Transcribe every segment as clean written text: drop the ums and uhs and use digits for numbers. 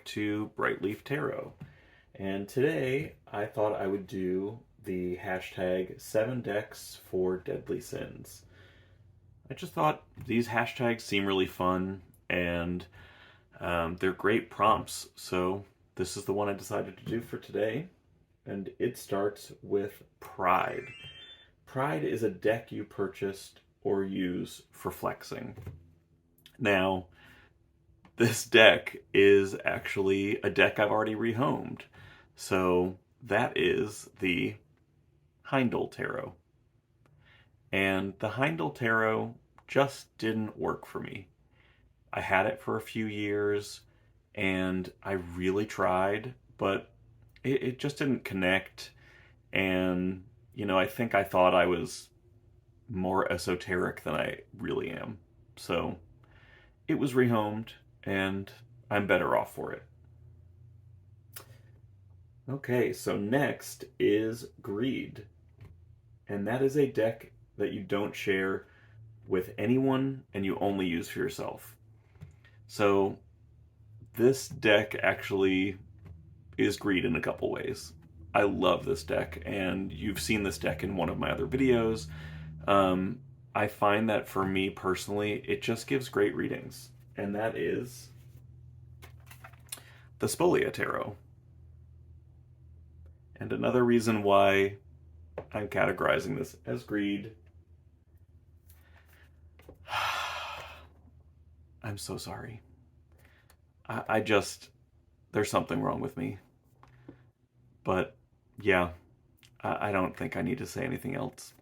back to Brightleaf Tarot. And today I thought I would do the hashtag 7 decks for deadly sins. I just thought these hashtags seem really fun and they're great prompts. So this is the one I decided to do for today. And it starts with Pride. Pride is a deck you purchased or use for flexing. Now, this deck is actually a deck I've already rehomed. So that is the Haindl Tarot. And the Haindl Tarot just didn't work for me. I had it for a few years and I really tried, but it just didn't connect. And, I think I thought I was more esoteric than I really am. So it was rehomed and I'm better off for it. Okay, so next is Greed. And that is a deck that you don't share with anyone and you only use for yourself. So this deck actually is Greed in a couple ways. I love this deck, and you've seen this deck in one of my other videos. I find that for me personally, it just gives great readings, and that is the Spolia Tarot. And another reason why I'm categorizing this as Greed. I'm so sorry. There's something wrong with me. But yeah, I don't think I need to say anything else.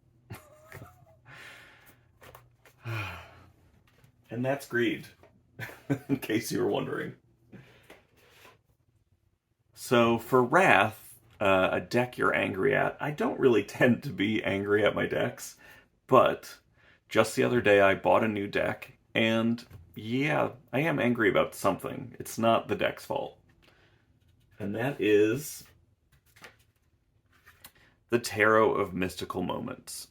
And that's Greed, in case you were wondering. So for Wrath, a deck you're angry at, I don't really tend to be angry at my decks, but just the other day I bought a new deck, and yeah, I am angry about something. It's not the deck's fault. And that is the Tarot of Mystical Moments.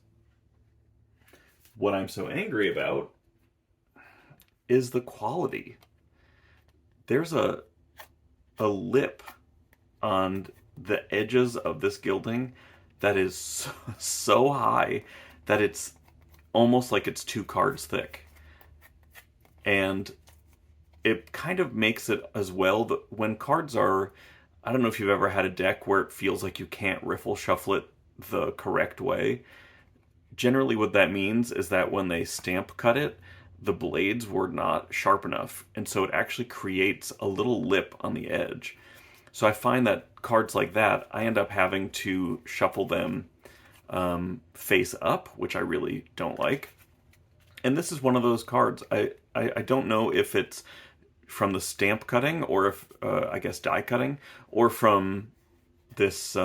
What I'm so angry about is the quality. There's a lip on the edges of this gilding that is so high that it's almost like it's 2 cards thick. And it kind of makes it as well that when cards are, I don't know if you've ever had a deck where it feels like you can't riffle shuffle it the correct way. Generally what that means is that when they stamp cut it, the blades were not sharp enough, and so it actually creates a little lip on the edge. So I find that cards like that, I end up having to shuffle them face up, which I really don't like. And this is one of those cards. I don't know if it's from the stamp cutting, or if, I guess, die cutting, or from this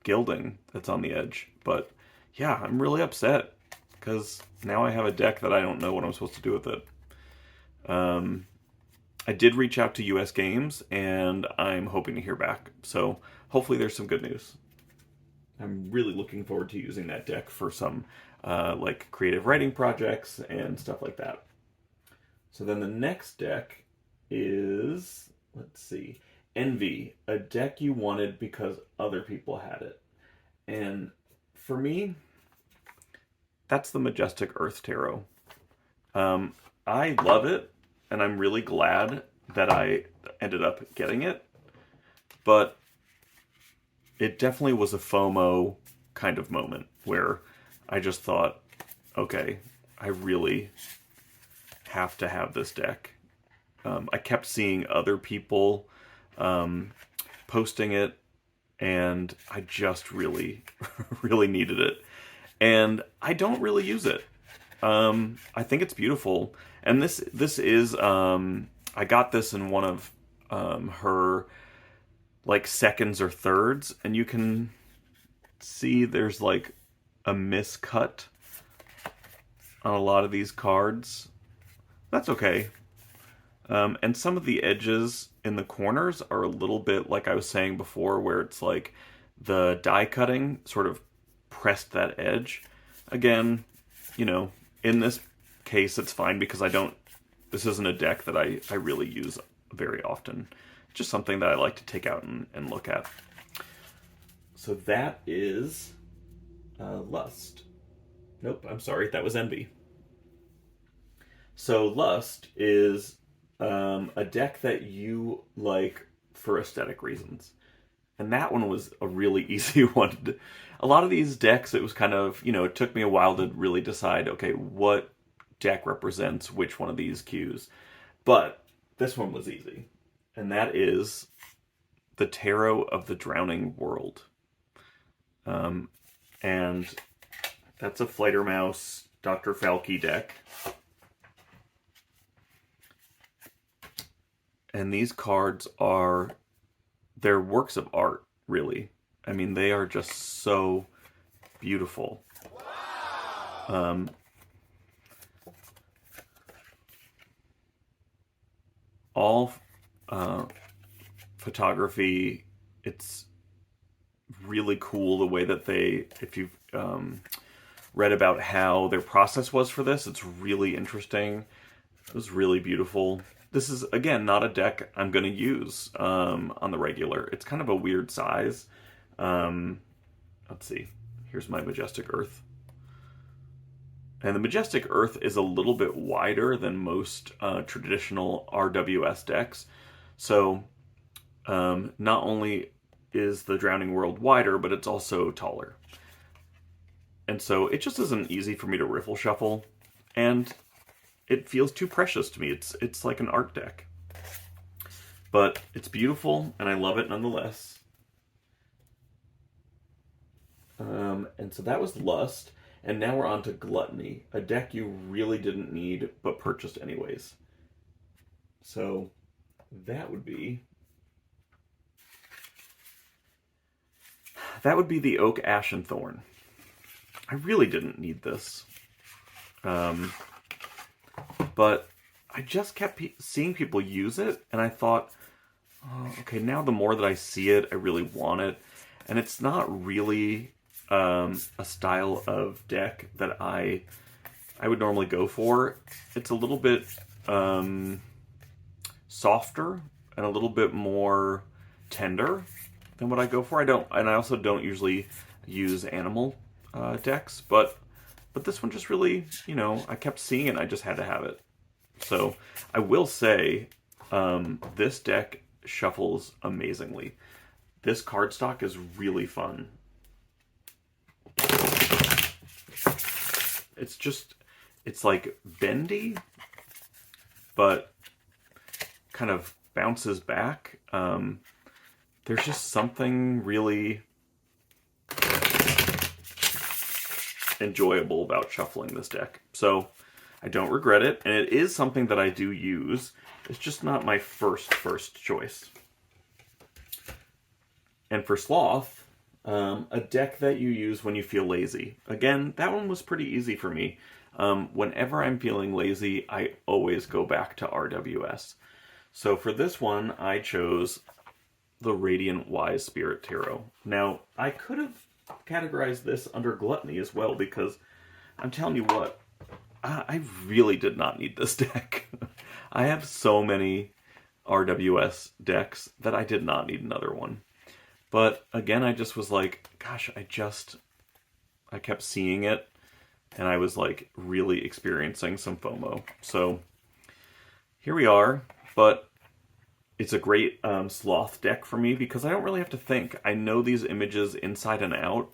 gilding that's on the edge. But yeah, I'm really upset, because now I have a deck that I don't know what I'm supposed to do with it. I did reach out to US Games, and I'm hoping to hear back. So hopefully there's some good news. I'm really looking forward to using that deck for some like creative writing projects and stuff like that. So then the next deck is, let's see, Envy, a deck you wanted because other people had it. And for me, that's the Majestic Earth Tarot. I love it, and I'm really glad that I ended up getting it, but it definitely was a FOMO kind of moment where I just thought, okay, I really have to have this deck. I kept seeing other people posting it, and I just really, really needed it. And I don't really use it. I think it's beautiful. And this is, I got this in one of her like seconds or thirds, and you can see there's like a miscut on a lot of these cards. That's okay. And some of the edges in the corners are a little bit like I was saying before, where it's like the die cutting sort of pressed that edge. Again, in this case, it's fine because this isn't a deck that I really use very often. just something that I like to take out and look at. So that is Lust. Nope, I'm sorry, that was Envy. So Lust is a deck that you like for aesthetic reasons. And that one was a really easy one. A lot of these decks, it was kind of, it took me a while to really decide, okay, what deck represents which one of these cues. But this one was easy. And that is the Tarot of the Drowning World. And that's a Flitermouse Dr. Falke deck. And these cards they're works of art, really. I mean, they are just so beautiful. Wow. All photography, it's really cool the way that if you've read about how their process was for this, it's really interesting. It was really beautiful. This is, again, not a deck I'm going to use on the regular. It's kind of a weird size. Let's see. Here's my Majestic Earth. And the Majestic Earth is a little bit wider than most traditional RWS decks. So not only is the Drowning World wider, but it's also taller. And so it just isn't easy for me to riffle shuffle. And it feels too precious to me. It's like an art deck. But it's beautiful, and I love it nonetheless. And so that was Lust. And now we're on to Gluttony, a deck you really didn't need, but purchased anyways. So that would be the Oak, Ash, and Thorn. I really didn't need this. But I just kept seeing people use it, and I thought, oh, okay, now the more that I see it, I really want it. And it's not really a style of deck that I would normally go for. It's a little bit softer and a little bit more tender than what I go for. I also don't usually use animal decks, but this one just really, I kept seeing it and I just had to have it. So I will say, this deck shuffles amazingly. This cardstock is really fun. It's like bendy, but kind of bounces back. There's just something really enjoyable about shuffling this deck. So I don't regret it, and it is something that I do use. It's just not my first choice. And for Sloth, a deck that you use when you feel lazy. Again, that one was pretty easy for me. Whenever I'm feeling lazy, I always go back to RWS. So for this one, I chose the Radiant Wise Spirit Tarot. Now, I could have categorized this under Gluttony as well, because I'm telling you what, I really did not need this deck. I have so many RWS decks that I did not need another one. But again, I just was like, gosh, I kept seeing it, and I was like really experiencing some FOMO. So here we are, but it's a great Sloth deck for me because I don't really have to think. I know these images inside and out.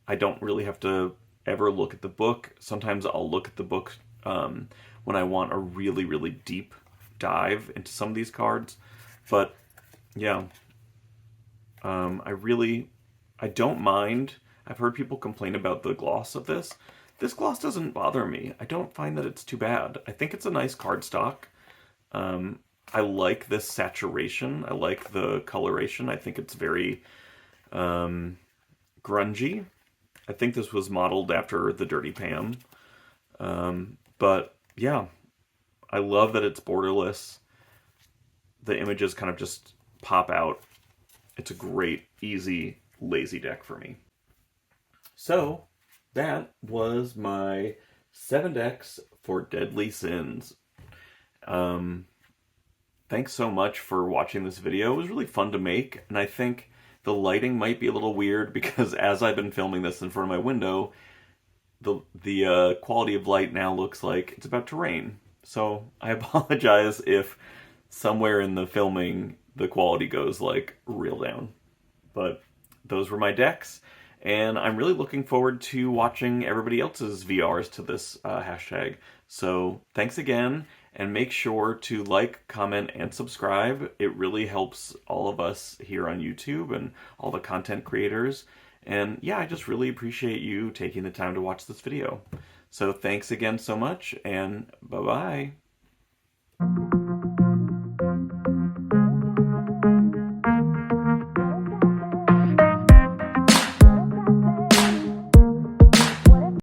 I don't really have to ever look at the book. Sometimes I'll look at the book when I want a really, really deep dive into some of these cards. But yeah, I don't mind. I've heard people complain about the gloss of this. This gloss doesn't bother me. I don't find that it's too bad. I think it's a nice cardstock. I like this saturation. I like the coloration. I think it's very grungy. I think this was modeled after the Dirty Pam. But yeah, I love that it's borderless. The images kind of just pop out. It's a great, easy, lazy deck for me. So that was my 7 decks for Deadly Sins. thanks so much for watching this video. It was really fun to make, and I think the lighting might be a little weird because as I've been filming this in front of my window, the quality of light now looks like it's about to rain. So I apologize if somewhere in the filming the quality goes like real down. But those were my decks, and I'm really looking forward to watching everybody else's VRs to this hashtag. So thanks again, and make sure to like, comment, and subscribe. It really helps all of us here on YouTube and all the content creators. And yeah, I just really appreciate you taking the time to watch this video. So thanks again so much, and bye-bye.